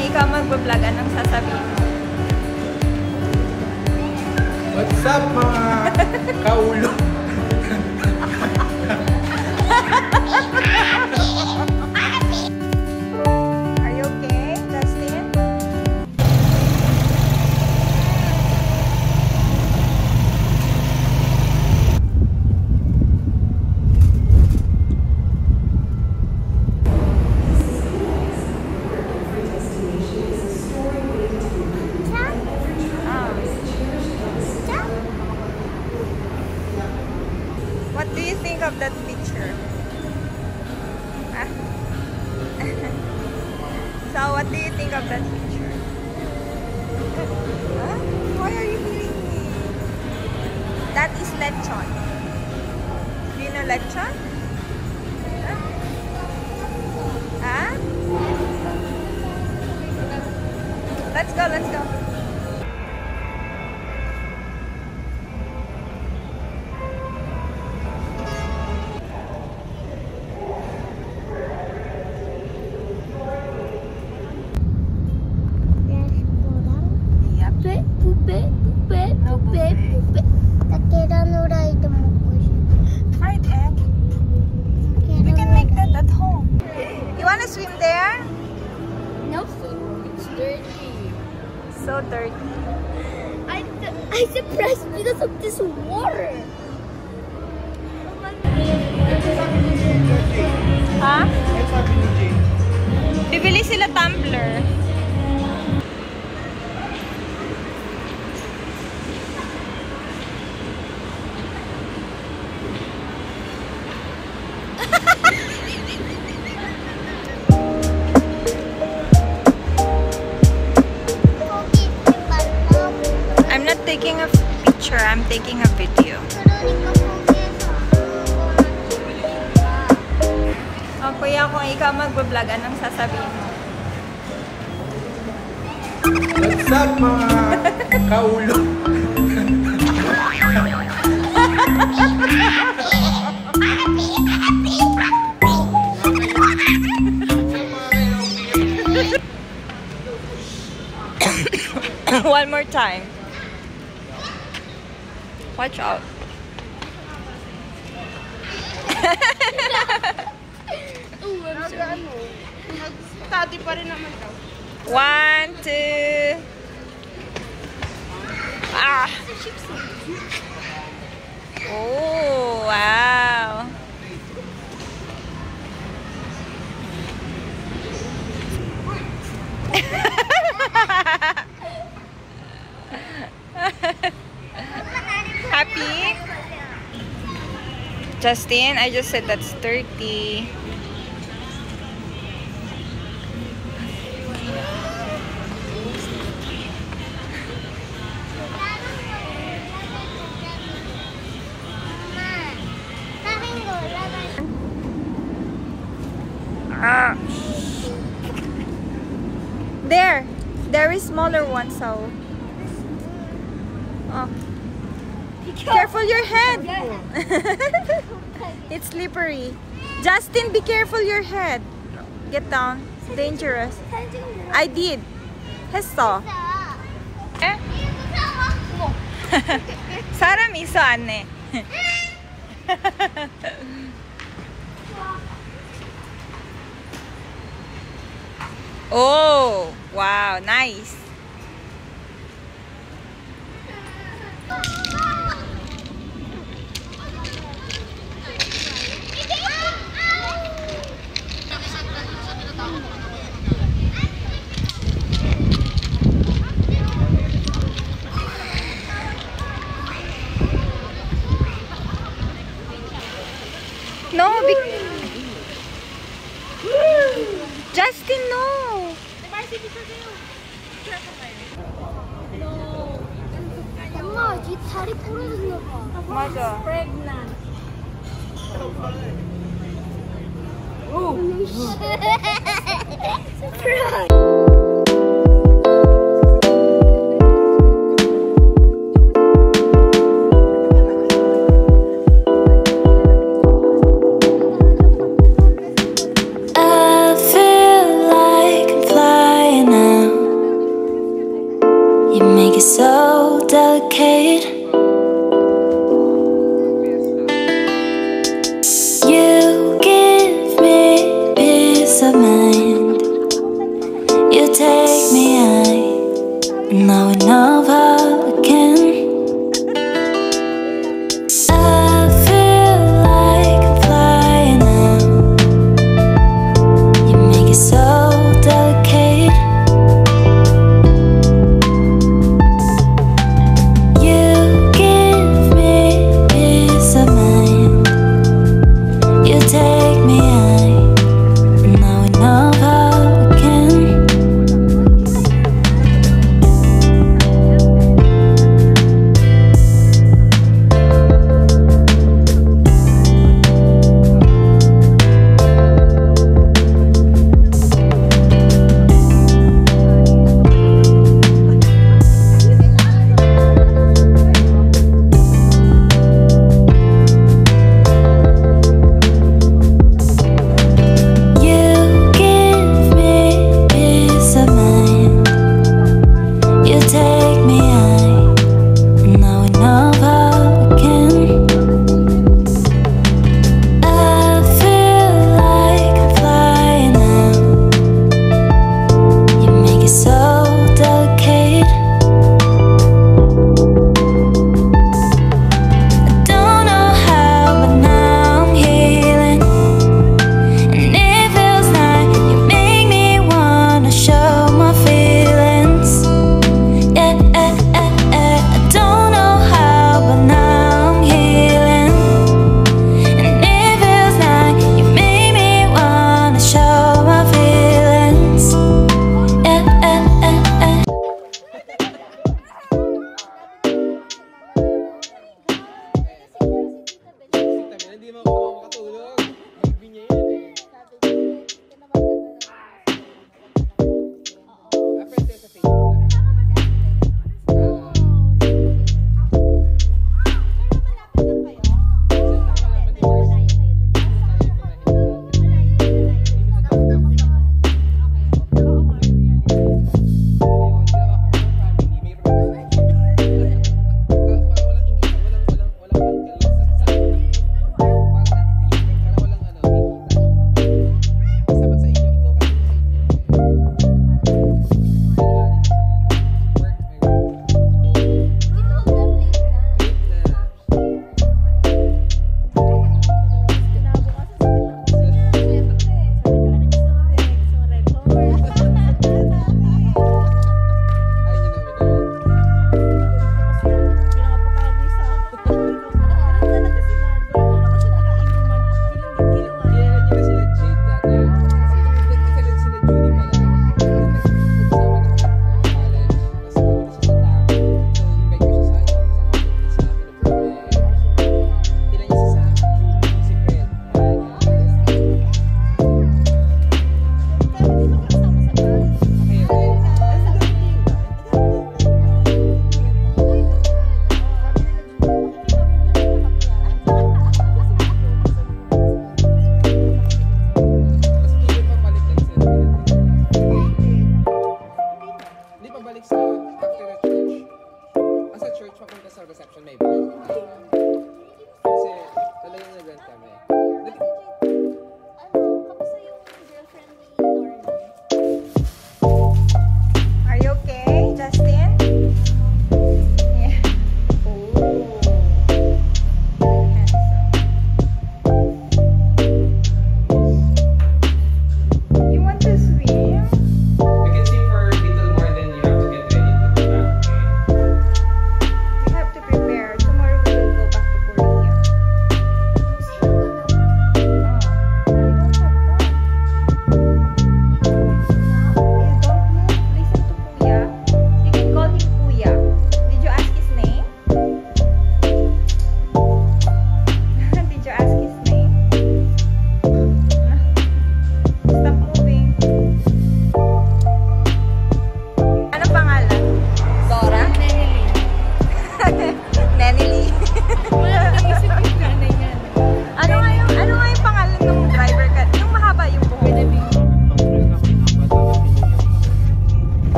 kung ikaw mag-vlog, anong sasabihin mo? What's up mga kaulo? Are you okay, Justin? What do you think of that picture? Ah. So, what do you think of that picture? Huh? Why are you hitting me? That is lechon. Do you know lechon? Huh? Let's go, let's go. Fried egg? We can make that at home. You wanna swim there? No, it's dirty. So dirty. I'm surprised because of this water. Ha? Bibili sila tumbler. I'm not taking a picture, I'm taking a video. Oh, kuya, kung ikaw mag-vlog, anong sasabihin mo? What's up mga kaulo? One more time. Watch out. Nag-study pa rin naman daw. 1, 2. Ah. Oh, wow. Happy? Justin, I just said that's 30. Ah. There is smaller one, so. Oh. Careful your head. It's slippery. Justin, be careful your head. Get down. It's dangerous. I did. 했어. Eh? 사람 있어 안에. Oh, wow, nice. No, Justin, no. 엄마, 이 다리 부러졌나 봐. 맞아. Pregnant. I feel like I'm flying now. Now and now